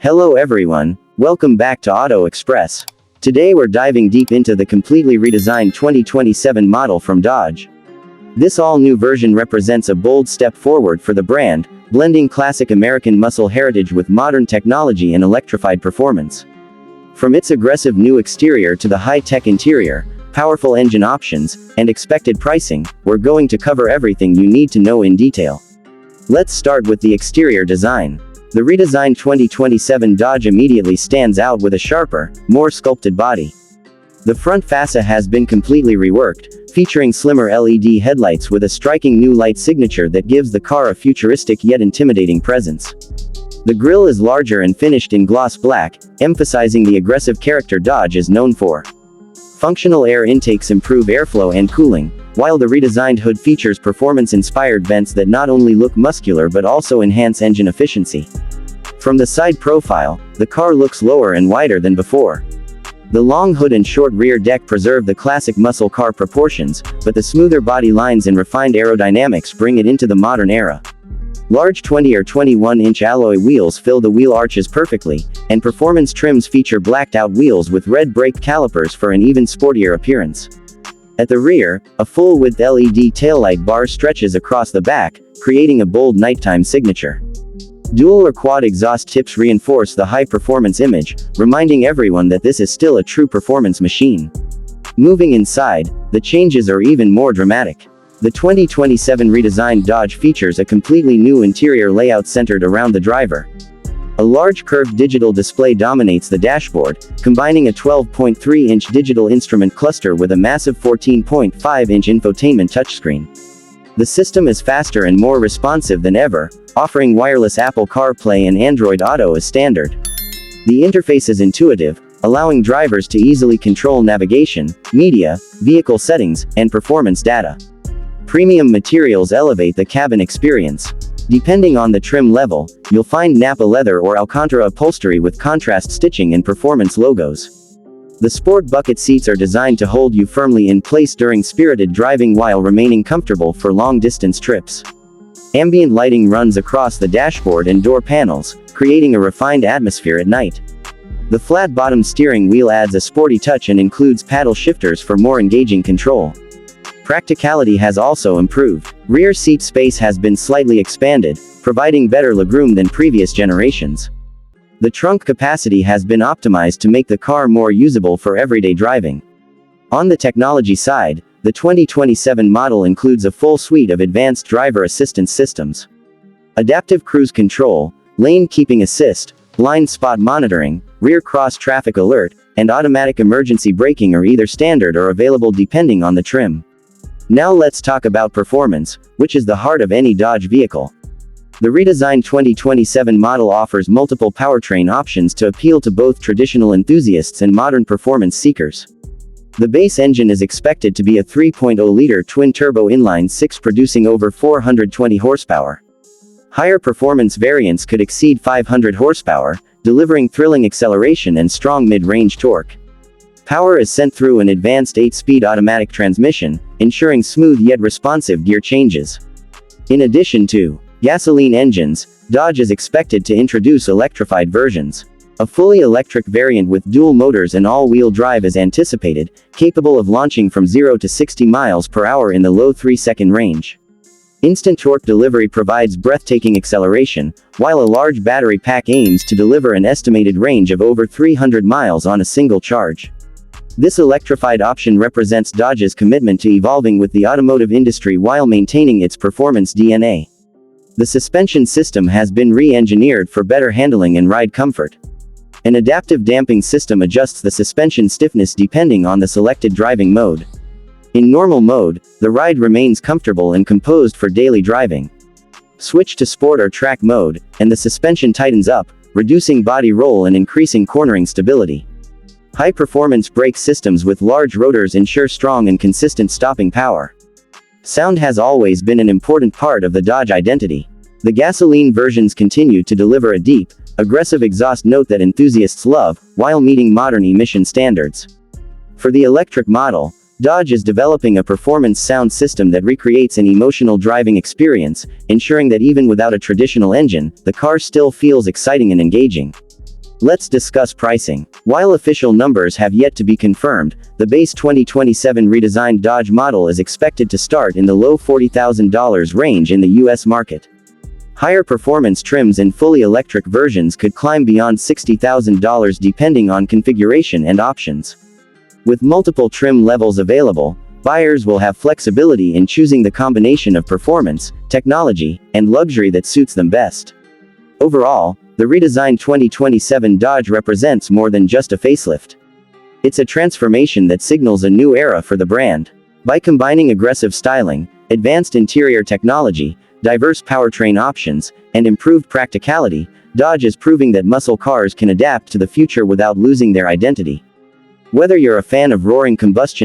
Hello everyone, welcome back to Auto Express. Today we're diving deep into the completely redesigned 2027 model from Dodge. This all-new version represents a bold step forward for the brand, blending classic American muscle heritage with modern technology and electrified performance. From its aggressive new exterior to the high-tech interior, powerful engine options, and expected pricing, we're going to cover everything you need to know in detail. Let's start with the exterior design. The redesigned 2027 Dodge immediately stands out with a sharper, more sculpted body. The front fascia has been completely reworked, featuring slimmer LED headlights with a striking new light signature that gives the car a futuristic yet intimidating presence. The grille is larger and finished in gloss black, emphasizing the aggressive character Dodge is known for. Functional air intakes improve airflow and cooling, while the redesigned hood features performance-inspired vents that not only look muscular but also enhance engine efficiency. From the side profile, the car looks lower and wider than before. The long hood and short rear deck preserve the classic muscle car proportions, but the smoother body lines and refined aerodynamics bring it into the modern era. Large 20 or 21-inch alloy wheels fill the wheel arches perfectly, and performance trims feature blacked-out wheels with red brake calipers for an even sportier appearance. At the rear, a full-width LED taillight bar stretches across the back, creating a bold nighttime signature. Dual or quad exhaust tips reinforce the high-performance image, reminding everyone that this is still a true performance machine. Moving inside, the changes are even more dramatic. The 2027 redesigned Dodge features a completely new interior layout centered around the driver. A large curved digital display dominates the dashboard, combining a 12.3-inch digital instrument cluster with a massive 14.5-inch infotainment touchscreen. The system is faster and more responsive than ever, offering wireless Apple CarPlay and Android Auto as standard. The interface is intuitive, allowing drivers to easily control navigation, media, vehicle settings, and performance data. Premium materials elevate the cabin experience. Depending on the trim level, you'll find Napa leather or Alcantara upholstery with contrast stitching and performance logos. The sport bucket seats are designed to hold you firmly in place during spirited driving while remaining comfortable for long-distance trips. Ambient lighting runs across the dashboard and door panels, creating a refined atmosphere at night. The flat-bottomed steering wheel adds a sporty touch and includes paddle shifters for more engaging control. Practicality has also improved. Rear seat space has been slightly expanded, providing better legroom than previous generations. The trunk capacity has been optimized to make the car more usable for everyday driving. On the technology side, the 2027 model includes a full suite of advanced driver assistance systems. Adaptive cruise control, lane keeping assist, blind spot monitoring, rear cross traffic alert, and automatic emergency braking are either standard or available depending on the trim. Now let's talk about performance, which is the heart of any Dodge vehicle. The redesigned 2027 model offers multiple powertrain options to appeal to both traditional enthusiasts and modern performance seekers. The base engine is expected to be a 3.0-liter twin-turbo inline-six producing over 420 horsepower. Higher performance variants could exceed 500 horsepower, delivering thrilling acceleration and strong mid-range torque. Power is sent through an advanced 8-speed automatic transmission, ensuring smooth yet responsive gear changes. In addition to gasoline engines, Dodge is expected to introduce electrified versions. A fully electric variant with dual motors and all-wheel drive is anticipated, capable of launching from 0 to 60 miles per hour in the low 3-second range. Instant torque delivery provides breathtaking acceleration, while a large battery pack aims to deliver an estimated range of over 300 miles on a single charge. This electrified option represents Dodge's commitment to evolving with the automotive industry while maintaining its performance DNA. The suspension system has been re-engineered for better handling and ride comfort. An adaptive damping system adjusts the suspension stiffness depending on the selected driving mode. In normal mode, the ride remains comfortable and composed for daily driving. Switch to sport or track mode, and the suspension tightens up, reducing body roll and increasing cornering stability. High-performance brake systems with large rotors ensure strong and consistent stopping power. Sound has always been an important part of the Dodge identity. The gasoline versions continue to deliver a deep, aggressive exhaust note that enthusiasts love, while meeting modern emission standards. For the electric model, Dodge is developing a performance sound system that recreates an emotional driving experience, ensuring that even without a traditional engine, the car still feels exciting and engaging. Let's discuss pricing. While official numbers have yet to be confirmed, the base 2027 redesigned Dodge model is expected to start in the low $40,000 range in the US market. Higher performance trims in fully electric versions could climb beyond $60,000 depending on configuration and options. With multiple trim levels available, buyers will have flexibility in choosing the combination of performance, technology, and luxury that suits them best. Overall, the redesigned 2027 Dodge represents more than just a facelift. It's a transformation that signals a new era for the brand. By combining aggressive styling, advanced interior technology, diverse powertrain options, and improved practicality, Dodge is proving that muscle cars can adapt to the future without losing their identity. Whether you're a fan of roaring combustion